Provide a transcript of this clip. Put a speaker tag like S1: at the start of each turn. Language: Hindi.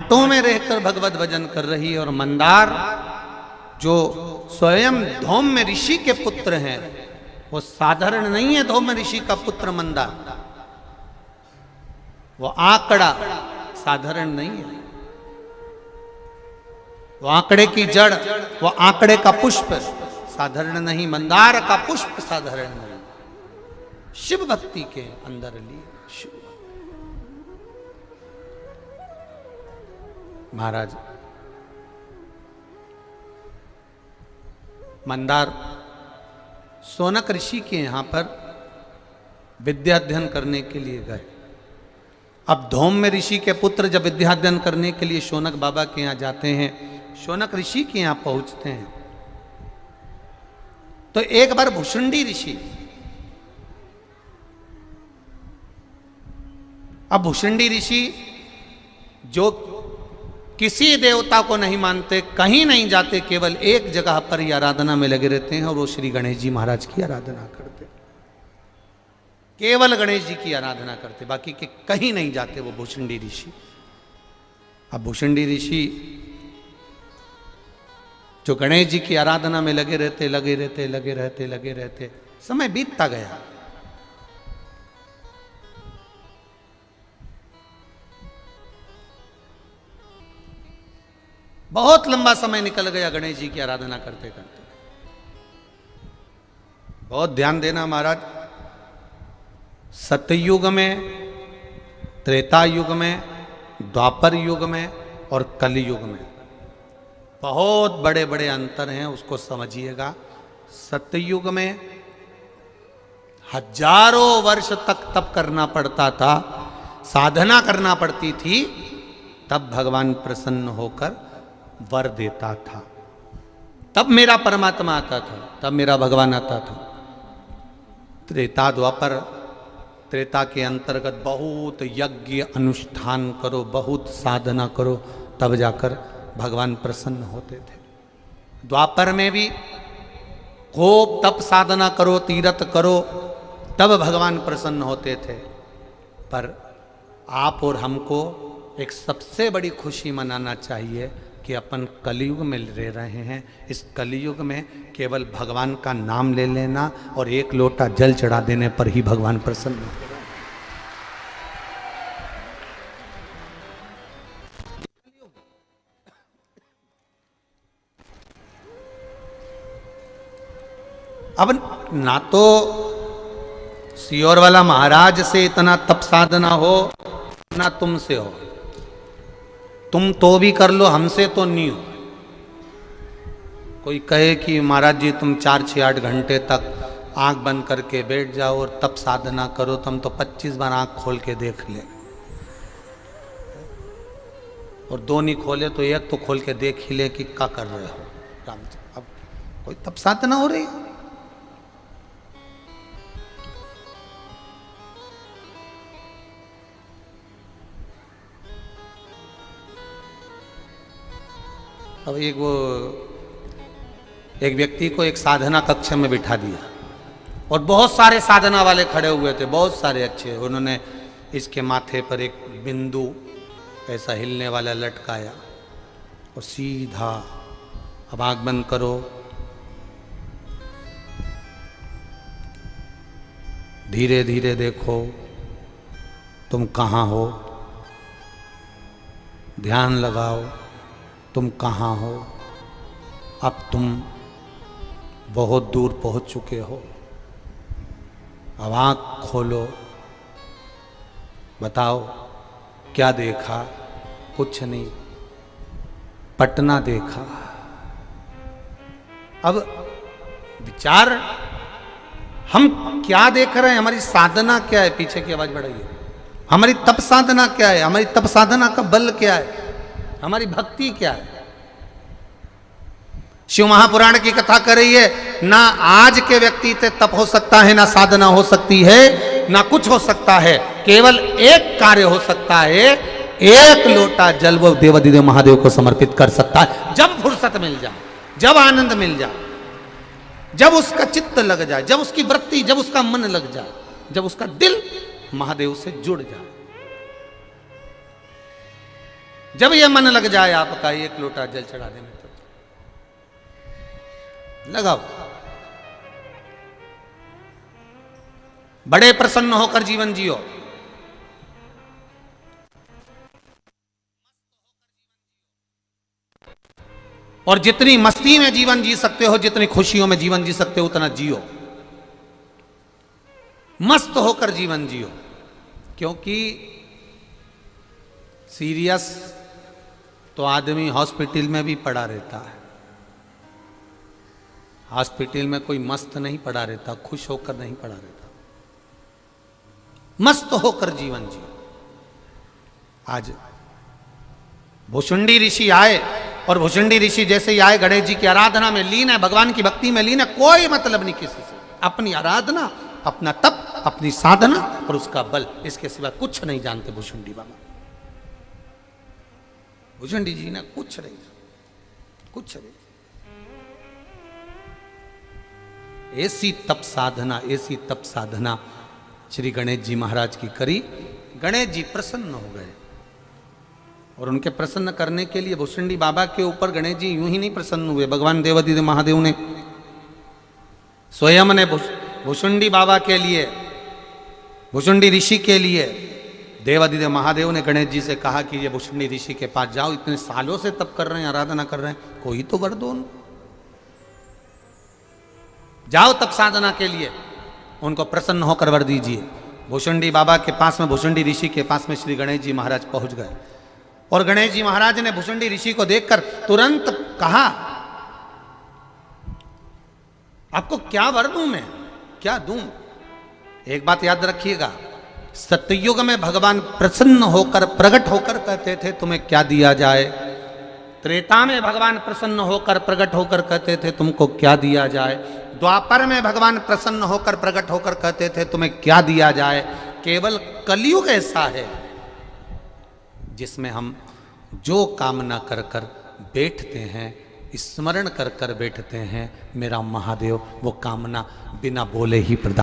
S1: घाटों में रहकर भगवत भजन कर रही है। और मंदार जो स्वयं धौम्य ऋषि के पुत्र हैं, वो साधारण नहीं है। धौम्य ऋषि का पुत्र मंदार, वो आंकड़ा साधारण नहीं है। वो आंकड़े की जड़, वो आंकड़े का पुष्प साधारण नहीं। मंदार का पुष्प साधारण नहीं। शिव भक्ति के अंदर ली शिव। महाराज मंदार शौनक ऋषि के यहां पर विद्या अध्ययन करने के लिए गए। अब धौम्य ऋषि के पुत्र जब विद्या अध्ययन करने के लिए शौनक बाबा के यहां जाते हैं, शौनक ऋषि के यहां पहुंचते हैं, तो एक बार भुषुंडी ऋषि, अब भुषुंडी ऋषि जो किसी देवता को नहीं मानते, कहीं नहीं जाते, केवल एक जगह पर ही आराधना में लगे रहते हैं, और वो श्री गणेश जी महाराज की आराधना करते। केवल गणेश जी की आराधना करते, बाकी के कहीं नहीं जाते वो भुषुंडी ऋषि। अब भुषुंडी ऋषि जो गणेश जी की आराधना में लगे रहते, समय बीतता गया। बहुत लंबा समय निकल गया गणेश जी की आराधना करते करते। बहुत ध्यान देना महाराज, सतयुग में, त्रेता युग में, द्वापर युग में और कलयुग में बहुत बड़े बड़े अंतर हैं, उसको समझिएगा। सतयुग में हजारों वर्ष तक तप करना पड़ता था, साधना करना पड़ती थी, तब भगवान प्रसन्न होकर वर देता था। तब मेरा परमात्मा आता था, तब मेरा भगवान आता था। त्रेता द्वापर, त्रेता के अंतर्गत बहुत यज्ञ अनुष्ठान करो, बहुत साधना करो, तब जाकर भगवान प्रसन्न होते थे। द्वापर में भी खूब तप साधना करो, तीरथ करो, तब भगवान प्रसन्न होते थे। पर आप और हमको एक सबसे बड़ी खुशी मनाना चाहिए कि अपन कलयुग में रह रहे हैं। इस कलयुग में केवल भगवान का नाम ले लेना और एक लोटा जल चढ़ा देने पर ही भगवान प्रसन्न हो। अब ना तो सियोर वाला महाराज से इतना तप साधना हो, ना तुमसे हो। तुम तो भी कर लो, हमसे तो नहीं हो। कोई कहे कि महाराज जी तुम 4-6-8 घंटे तक आंख बंद करके बैठ जाओ और तप साधना करो, तुम तो 25 बार आंख खोल के देख ले, और 2 नहीं खोले तो 1 तो खोल के देख ही ले कि क्या कर रहे हो राम जी। अब कोई तप साधना हो रही है? अब एक व्यक्ति को एक साधना कक्ष में बिठा दिया और बहुत सारे साधना वाले खड़े हुए थे, बहुत सारे अच्छे। उन्होंने इसके माथे पर एक बिंदु ऐसा हिलने वाला लटकाया और सीधा, अब आंख बंद करो, धीरे धीरे देखो तुम कहाँ हो, ध्यान लगाओ तुम कहाँ हो। अब तुम बहुत दूर पहुंच चुके हो। अब आँख खोलो, बताओ क्या देखा? कुछ नहीं, पटना देखा। अब विचार, हम क्या देख रहे हैं? हमारी साधना क्या है? पीछे की आवाज बढ़ाइए। हमारी तप साधना क्या है? हमारी तप साधना का बल क्या है? हमारी भक्ति क्या है? शिव महापुराण की कथा कर रही है, ना आज के व्यक्ति से तप हो सकता है, ना साधना हो सकती है, ना कुछ हो सकता है। केवल एक कार्य हो सकता है, एक लोटा जल वो देवाधिदेव महादेव को समर्पित कर सकता है। जब फुर्सत मिल जाए, जब आनंद मिल जाए, जब उसका चित्त लग जाए, जब उसकी वृत्ति, जब उसका मन लग जाए, जब उसका दिल महादेव से जुड़ जाए। जब यह मन लग जाए आपका एक लोटा जल चढ़ाने में, तब लगाओ। बड़े प्रसन्न होकर जीवन जियो। और जितनी मस्ती में जीवन जी सकते हो, जितनी खुशियों में जीवन जी सकते हो, उतना जियो। मस्त होकर जीवन जियो। क्योंकि सीरियस तो आदमी हॉस्पिटल में भी पड़ा रहता है। हॉस्पिटल में कोई मस्त नहीं पड़ा रहता, खुश होकर नहीं पड़ा रहता। मस्त होकर जीवन जियो। आज भुषुंडी ऋषि आए, और भुषुंडी ऋषि जैसे ही आए गणेश जी की आराधना में लीन है, भगवान की भक्ति में लीन है, कोई मतलब नहीं किसी से। अपनी आराधना, अपना तप, अपनी साधना और उसका बल, इसके सिवा कुछ नहीं जानते भुषुंडी बाबा। भुषुंडी जी ने कुछ नहीं, कुछ नहीं। ऐसी तप साधना, ऐसी तप साधना श्री गणेश जी महाराज की करी। गणेश जी प्रसन्न हो गए। और उनके प्रसन्न करने के लिए भुषुंडी बाबा के ऊपर गणेश जी यूं ही नहीं प्रसन्न हुए। भगवान देवादिदेव महादेव ने स्वयं ने भुषुंडी बाबा के लिए, भुषुंडी ऋषि के लिए देवादिदेव महादेव ने गणेश जी से कहा कि ये भुषुंडी ऋषि के पास जाओ, इतने सालों से तप कर रहे हैं, आराधना कर रहे हैं, कोई तो वर दो उनको। जाओ तप साधना के लिए, उनको प्रसन्न होकर वर दीजिए। भुषुंडी बाबा के पास में, भुषुंडी ऋषि के पास में श्री गणेश जी महाराज पहुंच गए। और गणेश जी महाराज ने भुषुंडी ऋषि को देखकर तुरंत कहा, आपको क्या वर दूं मैं, क्या दूं? एक बात याद रखिएगा, सतयुग में भगवान प्रसन्न होकर, प्रकट होकर कहते थे तुम्हें क्या दिया जाए। त्रेता में भगवान प्रसन्न होकर, प्रकट होकर कहते थे तुमको क्या दिया जाए। द्वापर में भगवान प्रसन्न होकर, प्रकट होकर कहते थे तुम्हें क्या दिया जाए। केवल कलयुग ऐसा है जिसमें हम जो कामना कर कर बैठते हैं, स्मरण कर कर बैठते हैं, मेरा महादेव वो कामना बिना बोले ही प्रदान